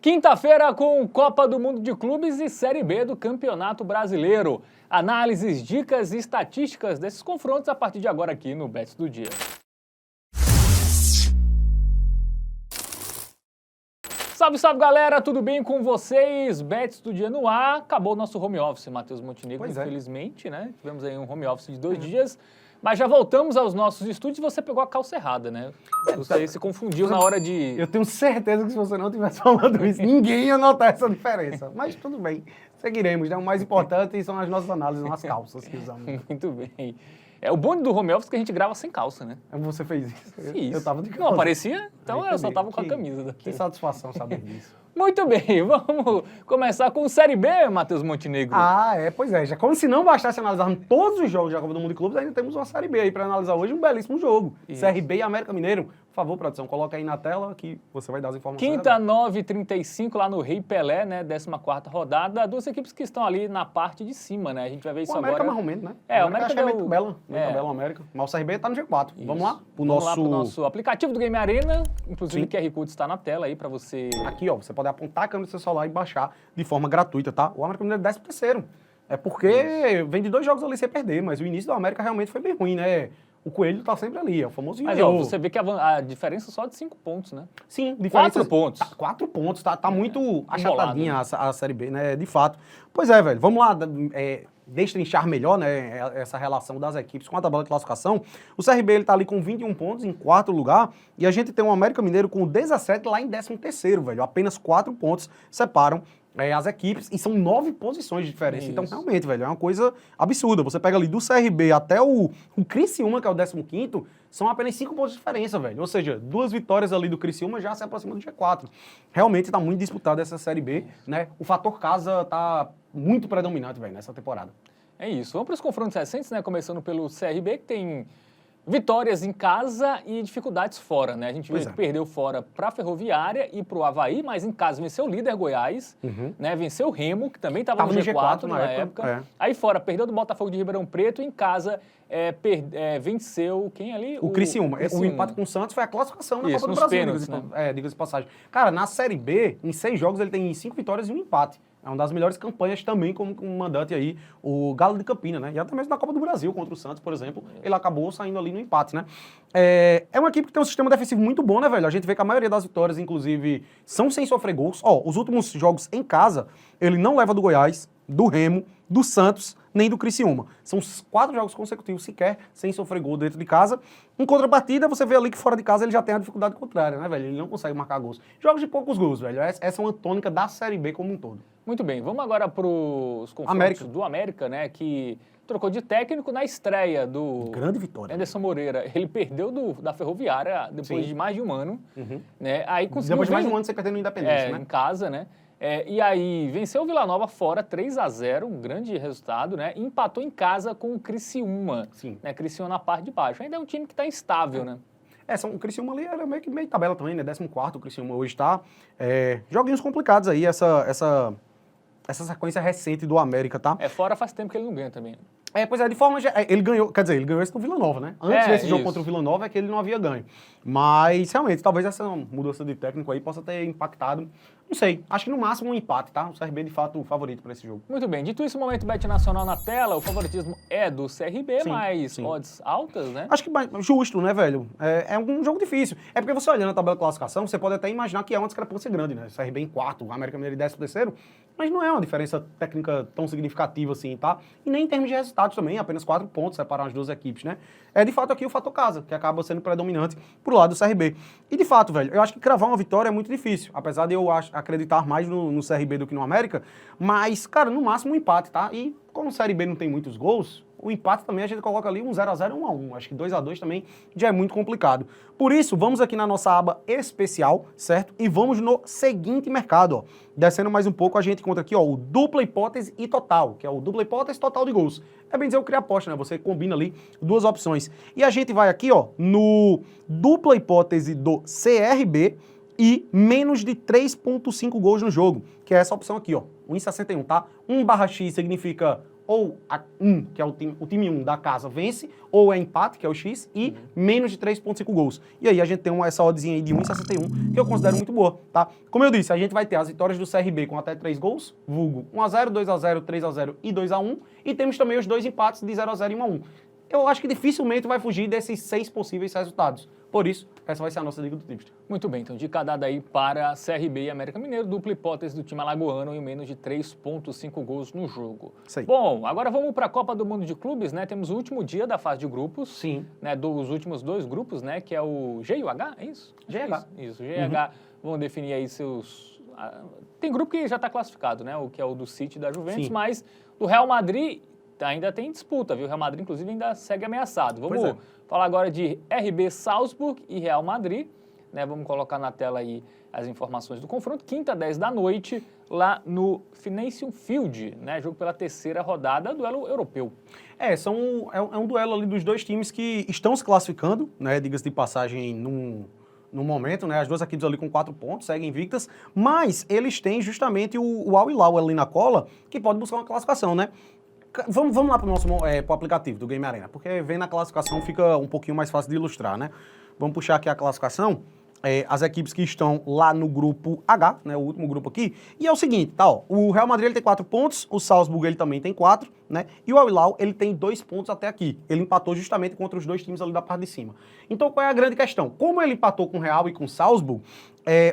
Quinta-feira com Copa do Mundo de Clubes e Série B do Campeonato Brasileiro. Análises, dicas e estatísticas desses confrontos a partir de agora aqui no Bets do Dia. Salve, salve galera, tudo bem com vocês? Bets do Dia no ar. Acabou o nosso home office, Matheus Montenegro, infelizmente, né? Tivemos aí um home office de 2 dias. Mas já voltamos aos nossos estúdios e você pegou a calça errada, né? Você se confundiu na hora de... Eu tenho certeza que se você não tivesse falando isso, ninguém ia notar essa diferença. Mas tudo bem, seguiremos, né? O mais importante são as nossas análises nas calças que usamos. Muito bem. É o bom do home office que a gente grava sem calça, né? Você fez isso? Fiz. Eu tava de calça. Não aparecia? Então eu só tava com a Que- camisa daqui. Que satisfação saber disso. Muito bem, vamos começar com Série B, Matheus Montenegro. Pois é. Já como se não bastasse analisarmos todos os jogos da Copa do Mundo de Clubes, ainda temos uma Série B aí para analisar hoje, um belíssimo jogo. Isso. CRB e América Mineiro. Por favor, produção, coloca aí na tela que você vai dar as informações. Quinta, agora. 9h35, lá no Rei Pelé, né? 14ª rodada. Duas equipes que estão ali na parte de cima, né? A gente vai ver isso O América agora. mais ou menos, né? É, o América América acho que é deu- muito bela. Muito é. bela o América. Mas o CRB tá no G4. Vamos lá? Vamos lá pro nosso aplicativo do Game Arena. Inclusive Sim. o QR Code está na tela aí para você... Aqui, ó, você pode apontar a câmera do seu celular e baixar de forma gratuita, tá? O América Mineiro é 13º. É porque vem de 2 jogos ali sem perder, mas o início do América realmente foi bem ruim, né? O Coelho tá sempre ali, é o famoso Mas ó, ioiô. você vê que a diferença é só de 5 pontos, né? Sim, diferença... 4 pontos. 4 pontos, tá muito embolado, achatadinha né? a Série B, né? De fato. Pois é, velho, vamos lá, destrinchar melhor, né, essa relação das equipes com a tabela de classificação. O CRB, ele tá ali com 21 pontos, em 4º lugar, e a gente tem o América Mineiro com 17 lá em 13º, velho. Apenas 4 pontos separam as equipes, e são 9 posições de diferença. Isso. Então, realmente, velho, é uma coisa absurda. Você pega ali do CRB até o Criciúma, que é o 15º, são apenas 5 pontos de diferença, velho. Ou seja, 2 vitórias ali do Criciúma já se aproximam do G4. Realmente tá muito disputada essa Série B, né? O fator casa tá muito predominante, velho, nessa temporada. É isso. Vamos para os confrontos recentes, né? Começando pelo CRB, que tem vitórias em casa e dificuldades fora, né? A gente viu Pois que é. perdeu fora para a Ferroviária e para o Avaí, mas em casa venceu o líder Goiás, né? Venceu o Remo, que também estava no G4 na época. é. Aí fora, perdeu do Botafogo de Ribeirão Preto, em casa venceu quem ali? O Criciúma. O empate com o Santos foi a classificação na Isso, Copa do nos Brasil, pênaltis, diga-se de passagem. Cara, na Série B, em 6 jogos, ele tem 5 vitórias e 1 empate. É uma das melhores campanhas também como mandante aí, o Galo de Campina, né? E até mesmo na Copa do Brasil, contra o Santos, por exemplo, ele acabou saindo ali no empate, né? É uma equipe que tem um sistema defensivo muito bom, né, velho? A gente vê que a maioria das vitórias, inclusive, são sem sofrer gols. Ó, os últimos jogos em casa, ele não leva do Goiás, do Remo, do Santos, nem do Criciúma. São 4 jogos consecutivos sequer sem sofrer gol dentro de casa. Em contrapartida, você vê ali que fora de casa ele já tem a dificuldade contrária, né, velho? Ele não consegue marcar gols. Jogos de poucos gols, velho. Essa é uma tônica da Série B como um todo. Muito bem, vamos agora para os confrontos América. do América, né? Que trocou de técnico na estreia do Grande vitória. Anderson Moreira. Ele perdeu da Ferroviária depois Sim. de mais de um ano, né? Aí conseguiu Depois de mais de ven- um ano sem perder no Independência, em né? casa, né? E aí venceu o Vila Nova fora 3-0, um grande resultado, né? E empatou em casa com o Criciúma, Sim. né? Criciúma na parte de baixo. Ainda é um time que está instável, né? O Criciúma ali era meio tabela também, né? 14º, o Criciúma hoje tá. Joguinhos complicados aí, essa sequência recente do América, tá? Fora faz tempo que ele não ganha também. Pois é, de forma ele ganhou, quer dizer, ele ganhou esse no Vila Nova, né? Antes desse jogo isso. contra o Vila Nova é que ele não havia ganho. Mas, realmente, talvez essa mudança de técnico aí possa ter impactado, não sei, acho que no máximo um empate, tá? O CRB, de fato, o favorito para esse jogo. Muito bem, dito isso, o Momento Bet Nacional na tela, o favoritismo é do CRB, Sim, mas sim. odds altas, né? Acho que justo, né, velho? É um jogo difícil. É porque você olhando a tabela de classificação, você pode até imaginar que é uma discrepância grande, né? O CRB em 4º, o América Mineiro em 13º, mas não é uma diferença técnica tão significativa assim, tá? E nem em termos de resultados também, apenas 4 pontos separam as duas equipes, né? De fato aqui o fator casa, que acaba sendo predominante pro lado do CRB. E de fato, velho, eu acho que cravar uma vitória é muito difícil, apesar de eu acreditar mais no CRB do que no América, mas, cara, no máximo um empate, tá? E como o Série B não tem muitos gols, o empate também a gente coloca ali um 0-0 e 1-1. Acho que 2-2 também já é muito complicado. Por isso, vamos aqui na nossa aba especial, certo? E vamos no seguinte mercado, ó. Descendo mais um pouco, a gente encontra aqui, ó, o dupla hipótese e total, que é o dupla hipótese total de gols. É bem dizer o criaposta, né? Você combina ali 2 opções. E a gente vai aqui, ó, no dupla hipótese do CRB e menos de 3,5 gols no jogo, que é essa opção aqui, ó, 1,61, tá? 1/X significa ou que é o time 1 da casa vence, ou é empate, que é o X, e menos de 3,5 gols. E aí a gente tem essa oddzinha aí de 1,61, que eu considero muito boa, tá? Como eu disse, a gente vai ter as vitórias do CRB com até 3 gols, vulgo 1x0, 2x0, 3x0 e 2x1, e temos também os 2 empates de 0x0 e 1x1. Eu acho que dificilmente vai fugir desses 6 possíveis resultados. Por isso, essa vai ser a nossa Liga do Tipster. Muito bem, então dica dada aí para CRB e América Mineiro, dupla hipótese do time alagoano e menos de 3,5 gols no jogo. Sei. Bom, agora vamos para a Copa do Mundo de Clubes, né? Temos o último dia da fase de grupos. Sim. Né, dos últimos 2 grupos, né? Que é o G e o H, é isso? GH. Isso, G e H vão definir aí seus... Tem grupo que já está classificado, né? O que é o do City e da Juventus, Sim. mas do Real Madrid ainda tem disputa, viu? O Real Madrid, inclusive, ainda segue ameaçado. Vamos falar agora de RB Salzburg e Real Madrid, né? Vamos colocar na tela aí as informações do confronto. Quinta, 10 da noite, lá no Financial Field, né? Jogo pela 3ª rodada, duelo europeu. É um duelo ali dos 2 times que estão se classificando, né? Diga-se de passagem, no momento, né? As 2 equipes ali com 4 pontos, seguem invictas, mas eles têm justamente o Al Hilal ali na cola, que pode buscar uma classificação, né? Vamos lá para o nosso pro aplicativo do Game Arena, porque vendo a classificação fica um pouquinho mais fácil de ilustrar, né? Vamos puxar aqui a classificação, as equipes que estão lá no grupo H, né? O último grupo aqui. E é o seguinte, tá? Ó, o Real Madrid ele tem 4 pontos, o Salzburg ele também tem 4, né? E o Al Hilal ele tem 2 pontos até aqui. Ele empatou justamente contra os 2 times ali da parte de cima. Então qual é a grande questão? Como ele empatou com o Real e com o Salzburg,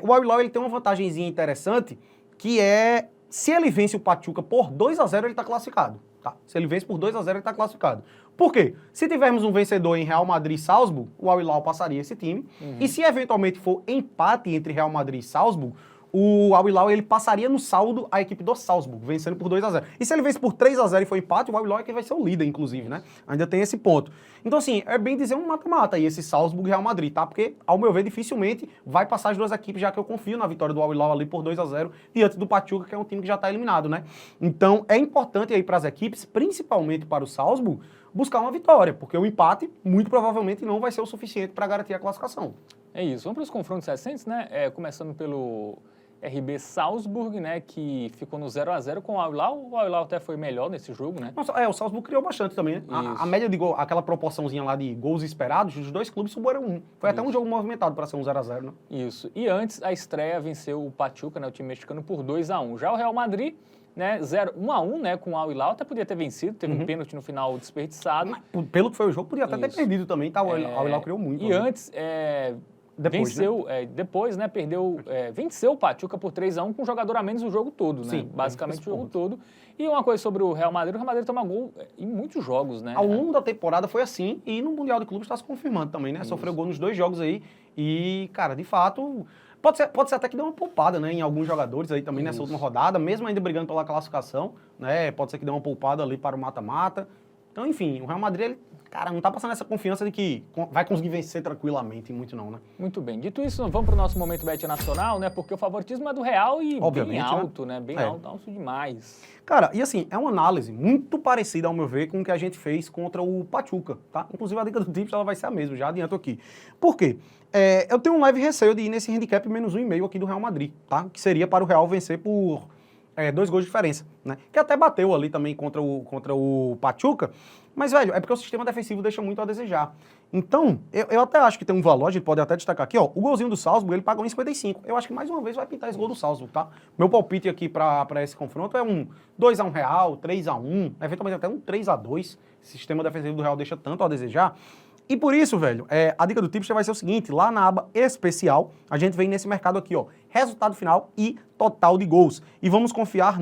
o Al Hilal ele tem uma vantagenzinha interessante, que é se ele vence o Pachuca por 2-0, ele está classificado. Tá? Se ele vence por 2-0, ele está classificado. Por quê? Se tivermos um vencedor em Real Madrid e Salzburg, o Al Hilal passaria esse time. E se eventualmente for empate entre Real Madrid e Salzburg, o Al Hilal ele passaria no saldo a equipe do Salzburg, vencendo por 2-0. E se ele vence por 3-0 e for empate, o Al Hilal é quem vai ser o líder, inclusive, né? Ainda tem esse ponto. Então, assim, é bem dizer um mata-mata aí, esse Salzburg e Real Madrid, tá? Porque, ao meu ver, dificilmente vai passar as 2 equipes, já que eu confio na vitória do Al Hilal ali por 2-0, diante do Pachuca, que é um time que já tá eliminado, né? Então, é importante aí para as equipes, principalmente para o Salzburg, buscar uma vitória, porque o empate, muito provavelmente, não vai ser o suficiente para garantir a classificação. É isso. Vamos para os confrontos recentes, né? Começando pelo RB Salzburg, né, que ficou no 0-0 com o Al Hilal. O Al Hilal até foi melhor nesse jogo, né? Nossa, o Salzburg criou bastante também, né? A média de gol, aquela proporçãozinha lá de gols esperados, os 2 clubes subiram 1. Foi até um jogo movimentado para ser um 0-0, né? Isso. E antes, a estreia venceu o Pachuca, né, o time mexicano, por 2-1. Já o Real Madrid, né, 1-1, né, com o Al Hilal, até podia ter vencido, teve um pênalti no final desperdiçado. Mas, pelo que foi o jogo, podia até ter perdido também, tá? O Al Hilal criou muito. E antes, venceu, né? Depois, né, venceu o Pachuca por 3-1 com um jogador a menos o jogo todo, né? Sim, basicamente o jogo todo. E uma coisa sobre o Real Madrid toma gol em muitos jogos, né? Ao longo da temporada foi assim, e no Mundial de Clubes está se confirmando também, né? Isso. Sofreu gol nos 2 jogos aí, e, cara, de fato, pode ser até que deu uma poupada, né, em alguns jogadores aí também nessa última rodada, mesmo ainda brigando pela classificação, né? Pode ser que dê uma poupada ali para o mata-mata. Então, enfim, o Real Madrid, ele, cara, não tá passando essa confiança de que vai conseguir vencer tranquilamente, muito não, né? Muito bem. Dito isso, vamos pro nosso momento bet nacional, né? Porque o favoritismo é do Real e bem alto, né? Bem alto demais. Cara, e assim, é uma análise muito parecida, ao meu ver, com o que a gente fez contra o Pachuca, tá? Inclusive, a dica do Tipster, ela vai ser a mesma, já adianto aqui. Por quê? Eu tenho um leve receio de ir nesse handicap menos 1,5 aqui do Real Madrid, tá? Que seria para o Real vencer por 2 gols de diferença, né? Que até bateu ali também contra o Pachuca, mas, velho, é porque o sistema defensivo deixa muito a desejar. Então, eu até acho que tem um valor, a gente pode até destacar aqui, ó, o golzinho do Salzburg, ele paga 1,55. Eu acho que mais uma vez vai pintar esse gol do Salzburg, tá? Meu palpite aqui pra esse confronto é um 2-1 Real, 3-1, eventualmente até um 3-2. O sistema defensivo do Real deixa tanto a desejar. E por isso, velho, a dica do Tipster vai ser o seguinte, lá na aba especial, a gente vem nesse mercado aqui, ó, resultado final e total de gols. E vamos confiar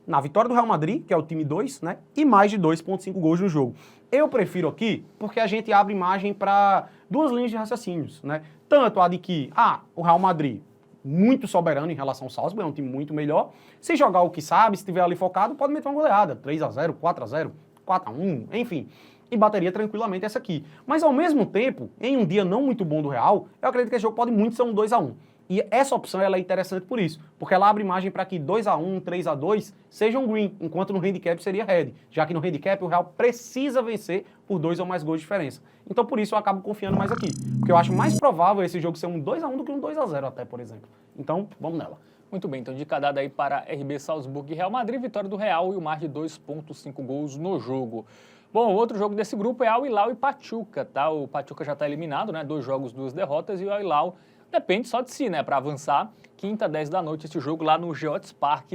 na vitória do Real Madrid, que é o time 2, né, e mais de 2,5 gols no jogo. Eu prefiro aqui porque a gente abre margem para 2 linhas de raciocínios, né? Tanto a de que, o Real Madrid, muito soberano em relação ao Salzburg, é um time muito melhor. Se jogar o que sabe, se estiver ali focado, pode meter uma goleada, 3-0, 4-0, 4-1, enfim. E bateria tranquilamente essa aqui. Mas ao mesmo tempo, em um dia não muito bom do Real, eu acredito que esse jogo pode muito ser um 2-1. E essa opção ela é interessante por isso, porque ela abre margem para que 2-1, 3-2 sejam green, enquanto no handicap seria red, já que no handicap o Real precisa vencer por 2 ou mais gols de diferença. Então por isso eu acabo confiando mais aqui, porque eu acho mais provável esse jogo ser um 2-1 do que um 2-0 até, por exemplo. Então vamos nela. Muito bem, então dica dada aí para RB Salzburg e Real Madrid, vitória do Real e o mar de 2,5 gols no jogo. Bom, o outro jogo desse grupo é Al Hilal e Pachuca, tá? O Pachuca já está eliminado, né? 2 jogos, 2 derrotas, e o Al Hilal depende só de si, né? Para avançar, quinta, 10 da noite, esse jogo lá no Geotes Park,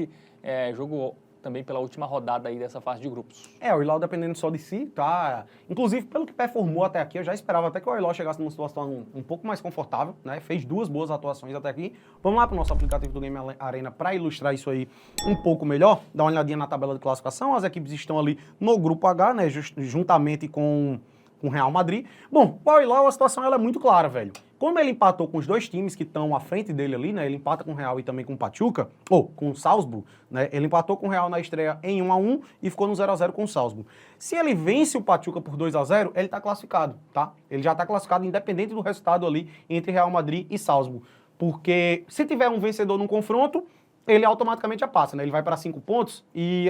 jogo também pela última rodada aí dessa fase de grupos. O Hilal dependendo só de si, tá? Inclusive, pelo que performou até aqui, eu já esperava até que o Hilal chegasse numa situação um pouco mais confortável, né? Fez 2 boas atuações até aqui. Vamos lá para o nosso aplicativo do Game Arena para ilustrar isso aí um pouco melhor. Dá uma olhadinha na tabela de classificação. As equipes estão ali no grupo H, né? Juntamente com o Real Madrid. Bom, o Al Hilal, a situação ela é muito clara, velho. Como ele empatou com os 2 times que estão à frente dele ali, né? Ele empata com o Real e também com o Pachuca, ou com o Salzburg, né? Ele empatou com o Real na estreia em 1-1 e ficou no 0-0 com o Salzburg. Se ele vence o Pachuca por 2-0, ele tá classificado, tá? Ele já tá classificado independente do resultado ali entre Real Madrid e Salzburg. Porque se tiver um vencedor num confronto, ele automaticamente já passa, né? Ele vai para 5 pontos e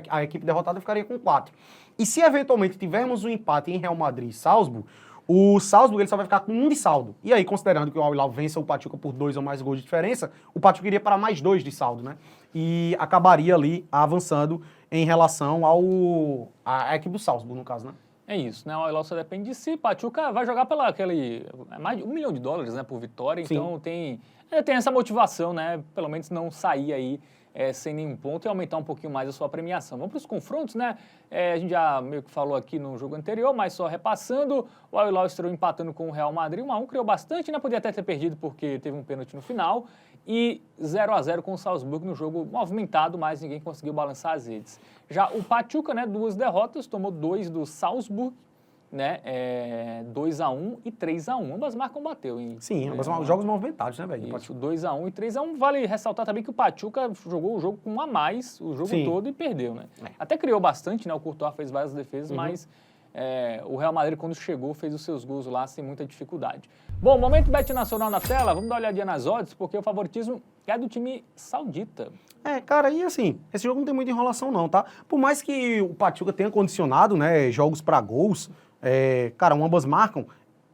a equipe derrotada ficaria com 4. E se eventualmente tivermos um empate em Real Madrid e Salzburg, o Salzburg ele só vai ficar com 1 de saldo. E aí, considerando que o Al Hilal vença o Pachuca por 2 ou mais gols de diferença, o Pachuca iria para mais 2 de saldo, né? E acabaria ali avançando em relação à equipe do Salzburg, no caso, né? É isso, né? O Al Hilal só depende de si. Pachuca vai jogar pela mais de $1 milhão, né, por vitória. Sim. Então tem essa motivação, né? Pelo menos não sair aí sem nenhum ponto e aumentar um pouquinho mais a sua premiação. Vamos para os confrontos, né? A gente já meio que falou aqui no jogo anterior, mas só repassando, o Al Hilal estreou empatando com o Real Madrid, 1-1, criou bastante, né? Podia até ter perdido porque teve um pênalti no final, e 0-0 com o Salzburg no jogo movimentado, mas ninguém conseguiu balançar as redes. Já o Pachuca, né? 2 derrotas, tomou 2 do Salzburg, né? 2-1 e 3-1. Ambas marcas bateu. Sim, ambas jogos movimentados, né, velho? Isso, 2-1 e 3-1. Vale ressaltar também que o Pachuca jogou o jogo com 1 a mais, o jogo todo, e perdeu, né? Até criou bastante, né? O Courtois fez várias defesas, mas o Real Madrid, quando chegou, fez os seus gols lá sem muita dificuldade. Bom, momento Bet Nacional na tela, vamos dar uma olhadinha nas odds, porque o favoritismo é do time saudita. Cara, e assim, esse jogo não tem muita enrolação não, tá? Por mais que o Pachuca tenha condicionado, né, jogos para gols, cara, ambas marcam.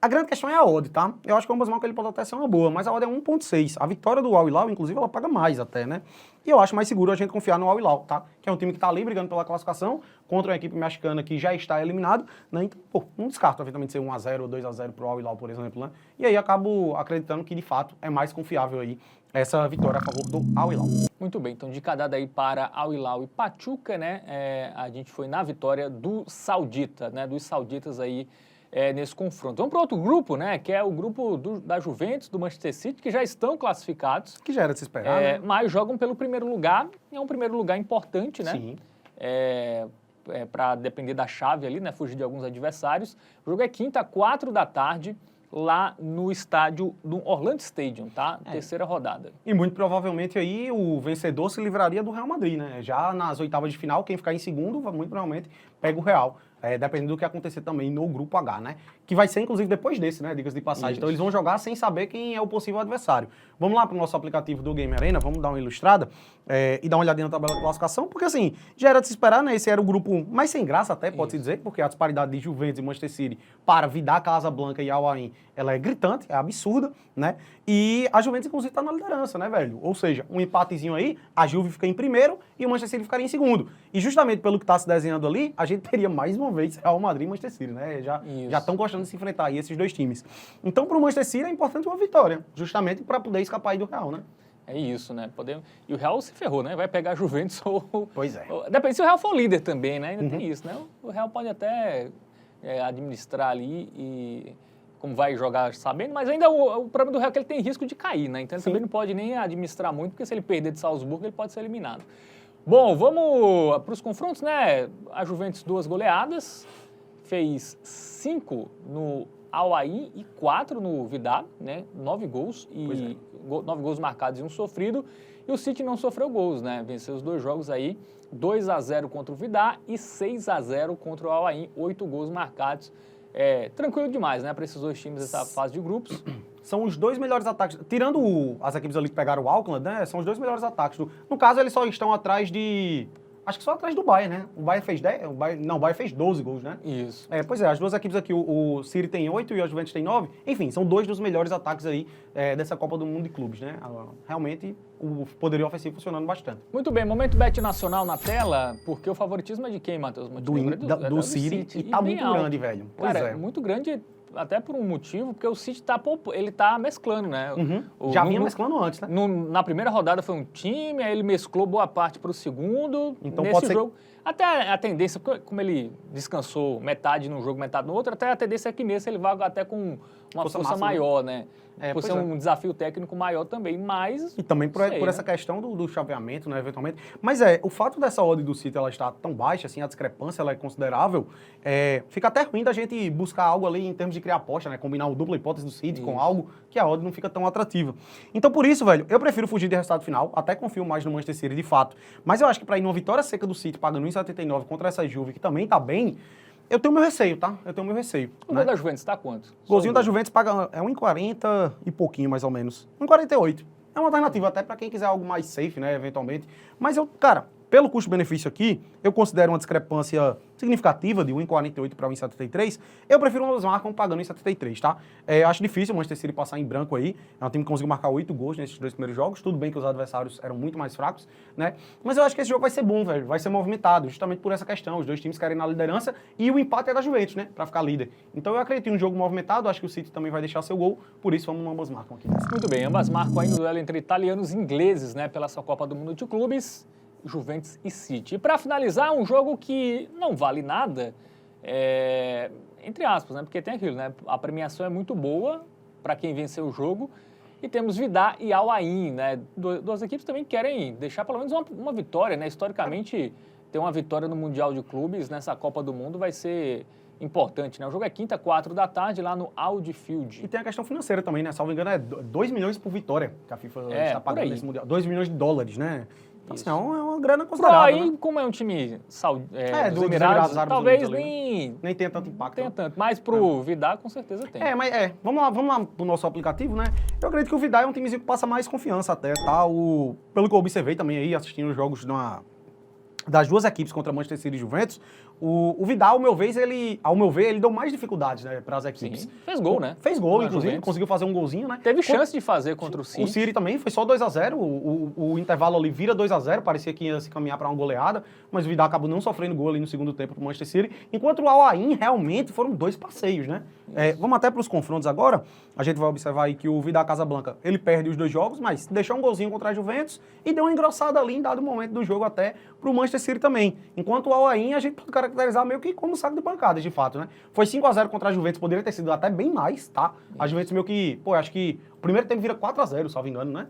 A grande questão é a odd, tá? Eu acho que ambas marcas ele pode até ser uma boa, mas a odd é 1.6. A vitória do Al Hilal, inclusive, ela paga mais até, né? E eu acho mais seguro a gente confiar no Al Hilal, tá? Que é um time que tá ali brigando pela classificação contra uma equipe mexicana que já está eliminado, né? Então, pô, não descarto eventualmente ser 1-0 ou 2-0 pro Al Hilal, por exemplo, né? E aí acabo acreditando que, de fato, é mais confiável aí essa vitória a favor do Al Hilal. Muito bem, então dica dada aí para Al Hilal e Pachuca, né? A gente foi na vitória do Saudita, né? Dos sauditas aí nesse confronto. Vamos para outro grupo, né? Que é o grupo da Juventus, do Manchester City, que já estão classificados. Que já era de se esperar, né? Mas jogam pelo primeiro lugar. É um primeiro lugar importante, né? Sim. Para depender da chave ali, né? Fugir de alguns adversários. O jogo é quinta, 4 da tarde. Lá no estádio do Orlando Stadium, tá? Terceira rodada. E muito provavelmente aí o vencedor se livraria do Real Madrid, né? Já nas oitavas de final, quem ficar em segundo, muito provavelmente pega o Real. Dependendo do que acontecer também no grupo H, né? Que vai ser, inclusive, depois desse, né? Dicas de passagem. Isso. Então, eles vão jogar sem saber quem é o possível adversário. Vamos lá para o nosso aplicativo do Game Arena, vamos dar uma ilustrada e dar uma olhadinha na tabela de classificação, porque, assim, já era de se esperar, né? Esse era o grupo mais sem graça até, pode-se dizer, porque a disparidade de Juventus e Manchester City para Vidal, Casablanca e Al Ain, ela é gritante, é absurda, né? E a Juventus, inclusive, está na liderança, né, velho? Ou seja, um empatezinho aí, a Juve fica em primeiro e o Manchester City ficaria em segundo. E justamente pelo que está se desenhando ali, a gente teria mais uma vez Real Madrid e Manchester City, né? Já estão gostando de se enfrentar aí esses dois times. Então, para o Manchester City é importante uma vitória, justamente para poder escapar aí do Real, né? É isso, né? E o Real se ferrou, né? Vai pegar a Juventus ou... Pois é. Depende se o Real for líder também, né? Ainda tem isso, né? O Real pode até administrar ali e... como vai jogar sabendo, mas ainda o problema do Real é que ele tem risco de cair, né? Então ele também não pode nem administrar muito, porque se ele perder de Salzburgo, ele pode ser eliminado. Bom, vamos para os confrontos, né? A Juventus 2 goleadas, fez 5 no Al Ain e 4 no Vidal, né? 9 gols, 9 gols marcados e 1 sofrido. E o City não sofreu gols, né? Venceu os 2 jogos aí, 2-0 contra o Vidal e 6-0 contra o Al Ain, 8 gols marcados. tranquilo demais, né, para esses dois times dessa fase de grupos. São os dois melhores ataques, tirando as equipes ali que pegaram o Auckland, né, são os dois melhores ataques. No caso, eles só estão atrás acho que só atrás do Bayern, né? O Bayern fez 10, o Bayern fez 12 gols, né? Isso. Pois é, as duas equipes aqui, o City tem 8 e o Juventus tem 9. Enfim, são dois dos melhores ataques aí dessa Copa do Mundo de Clubes, né? Realmente, o poderio ofensivo funcionando bastante. Muito bem, momento bet nacional na tela, porque o favoritismo é de quem, Matheus? Do City, e tá muito grande, velho. Pois Cara, muito grande, até por um motivo, porque o City ele tá mesclando, né? Já vinha mesclando antes, né? Na primeira rodada foi um time, aí ele mesclou boa parte para o segundo. Então nesse pode ser jogo. Até a tendência, como ele descansou metade num jogo, metade no outro, até a tendência é que nesse ele vai até com uma força maior, né? Por ser um desafio técnico maior também, mas... E também por essa questão do chaveamento, né, eventualmente. Mas o fato dessa odd do City ela estar tão baixa, assim, a discrepância ela é considerável, fica até ruim da gente buscar algo ali em termos de criar aposta, né, combinar o dupla hipótese do City com algo que a odd não fica tão atrativa. Então, por isso, velho, eu prefiro fugir de resultado final, até confio mais no Manchester City de fato. Mas eu acho que para ir numa vitória seca do City, pagando 1,79 contra essa Juve, que também tá bem... Eu tenho meu receio, tá? O gol da Juventus tá quanto? O golzinho da Juventus paga 1,40 e pouquinho, mais ou menos. 1,48. É uma alternativa até para quem quiser algo mais safe, né, eventualmente. Mas cara, pelo custo-benefício aqui, eu considero uma discrepância significativa de 1,48 para 1,73. Eu prefiro uma Marcam pagando 1,73, tá? Acho difícil o Manchester City passar em branco aí. É um time que conseguiu marcar 8 gols nesses 2 primeiros jogos. Tudo bem que os adversários eram muito mais fracos, né? Mas eu acho que esse jogo vai ser bom, velho. Vai ser movimentado, justamente por essa questão. Os dois times querem na liderança e o empate é da Juventus, né? Para ficar líder. Então eu acredito em um jogo movimentado. Acho que o City também vai deixar seu gol. Por isso, vamos no ambas marcam aqui. Muito bem, ambas marcam aí no duelo entre italianos e ingleses, né? Pela sua Copa do Mundo de Clubes. Juventus e City. E para finalizar, um jogo que não vale nada, entre aspas, né? Porque tem aquilo, né? A premiação é muito boa para quem venceu o jogo. E temos Vidar e Al Ain, né? Duas equipes também querem deixar pelo menos uma vitória, né? Historicamente, ter uma vitória no Mundial de Clubes nessa Copa do Mundo vai ser importante, né? O jogo é quinta, 4 da tarde, lá no Audi Field. E tem a questão financeira também, né? Salvo engano, é 2 milhões por vitória que a FIFA está pagando nesse Mundial. 2 milhões de dólares, né? Assim, é uma grana considerável. Aí, né? Como é um time dos Emirados talvez nem tenha tanto impacto. Tenha tanto, mas pro Vidal com certeza tem. Vamos lá pro nosso aplicativo, né? Eu acredito que o Vidal é um timezinho que passa mais confiança até, tá? Pelo que eu observei também aí, assistindo os jogos das duas equipes contra Manchester City e Juventus, o Vidal, ao meu ver, ele deu mais dificuldades, né, para as equipes. Sim, fez gol, né? Fez gol, inclusive, conseguiu fazer um golzinho, né? Teve chance de fazer contra o City. O City também, foi só 2-0, o intervalo ali vira 2-0, parecia que ia se caminhar para uma goleada, mas o Vidal acabou não sofrendo gol ali no segundo tempo pro Manchester City, enquanto o Al Ain realmente foram 2 passeios, né? Vamos até para os confrontos agora, a gente vai observar aí que o Vidal Casablanca, ele perde os 2 jogos, mas deixou um golzinho contra a Juventus e deu uma engrossada ali em dado momento do jogo até pro Manchester City também. Enquanto o Al Ain, a gente pode caracterizar meio que como saco de pancadas, de fato, né? Foi 5-0 contra a Juventus, poderia ter sido até bem mais, tá? A Juventus meio que, acho que o primeiro tempo vira 4-0, salvo engano, né?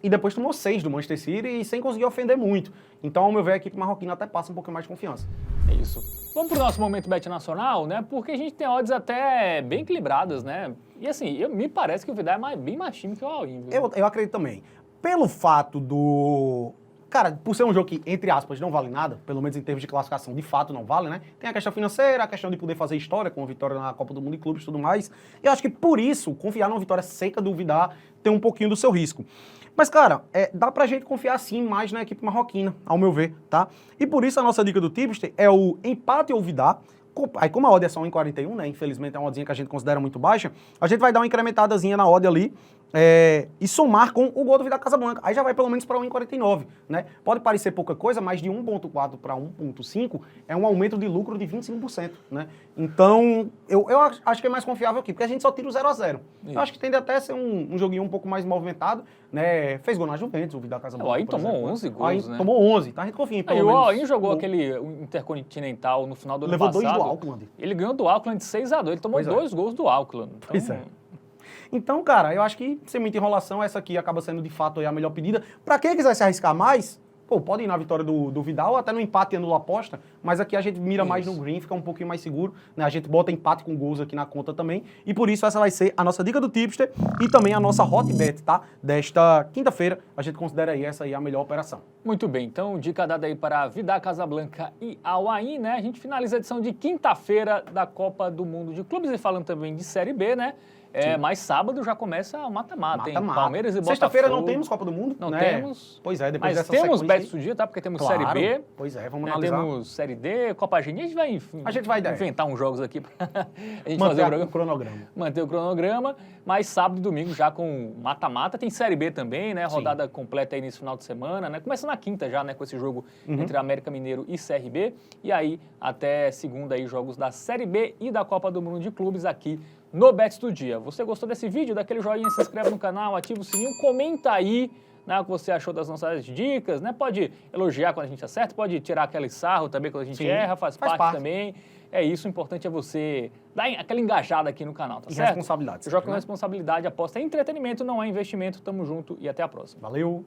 E depois tomou 6 do Manchester City e sem conseguir ofender muito. Então, ao meu ver, a equipe marroquina até passa um pouquinho mais de confiança. É isso. Vamos pro nosso momento bet nacional, né? Porque a gente tem odds até bem equilibradas, né? E assim, me parece que o Vidal é bem mais time que o Al Ain. Eu acredito também. Pelo fato do... Cara, por ser um jogo que, entre aspas, não vale nada, pelo menos em termos de classificação, de fato não vale, né? Tem a questão financeira, a questão de poder fazer história com a vitória na Copa do Mundo de Clubes e tudo mais. Eu acho que por isso, confiar numa vitória seca do Vidal tem um pouquinho do seu risco. Mas, cara, dá pra gente confiar sim mais na equipe marroquina, ao meu ver, tá? E por isso a nossa dica do Tipster é o empate ou Vidal. Aí, como a odd é só 1,41, né? Infelizmente é uma oddzinha que a gente considera muito baixa, a gente vai dar uma incrementadazinha na odd ali e somar com o gol do Vidal Casablanca. Aí já vai pelo menos para 1,49, né? Pode parecer pouca coisa, mas de 1,4 para 1,5 é um aumento de lucro de 25%, né? Então, eu acho que é mais confiável aqui, porque a gente só tira o 0-0. Eu acho que tende até a ser um joguinho um pouco mais movimentado, né? Fez gol na Juventus, o Vidal Casablanca. Aí tomou 11 gols, né? Tomou 11, tá? A gente confia em pelo menos. E o Al Ain jogou aquele Intercontinental no final do ano passado. Levou 2 do Auckland. Ele ganhou do Auckland de 6-2, ele tomou 2 gols do Auckland. Então, pois é. Então, cara, eu acho que sem muita enrolação, essa aqui acaba sendo de fato a melhor pedida. Para quem quiser se arriscar mais, pô, pode ir na vitória do Vidal, ou até no empate anula a aposta, mas aqui a gente mira mais no green, fica um pouquinho mais seguro, né? A gente bota empate com gols aqui na conta também, e por isso essa vai ser a nossa dica do tipster e também a nossa hot bet, tá? Desta quinta-feira, a gente considera aí essa aí a melhor operação. Muito bem, então dica dada aí para Vidal Casablanca e Al Ain, né? A gente finaliza a edição de quinta-feira da Copa do Mundo de Clubes e falando também de Série B, né? Mas sábado já começa o mata-mata, hein? Palmeiras e Botafogo. Sexta-feira não temos Copa do Mundo, não né? temos. Pois é, depois mas dessa temos sequência bets do dia, tá? Porque temos claro. Série B. Pois é, vamos né? analisar. Temos Série D, Copa Genia. A gente vai inventar uns jogos aqui pra a gente manter fazer o cronograma. Manter o cronograma, mas sábado e domingo já com mata-mata. Tem Série B também, né? Rodada completa aí nesse final de semana, né? Começa na quinta já, né? Com esse jogo entre América Mineiro e CRB. E aí, até segunda aí, jogos da Série B e da Copa do Mundo de Clubes aqui no Bets do Dia. Você gostou desse vídeo? Dá aquele joinha, se inscreve no canal, ativa o sininho, comenta aí, né, o que você achou das nossas dicas, né? Pode elogiar quando a gente acerta, pode tirar aquele sarro também quando a gente erra, faz parte também. É isso, o importante é você dar aquela engajada aqui no canal, tá certo? Responsabilidade. Joga com responsabilidade, aposta em entretenimento, não é investimento. Tamo junto e até a próxima. Valeu!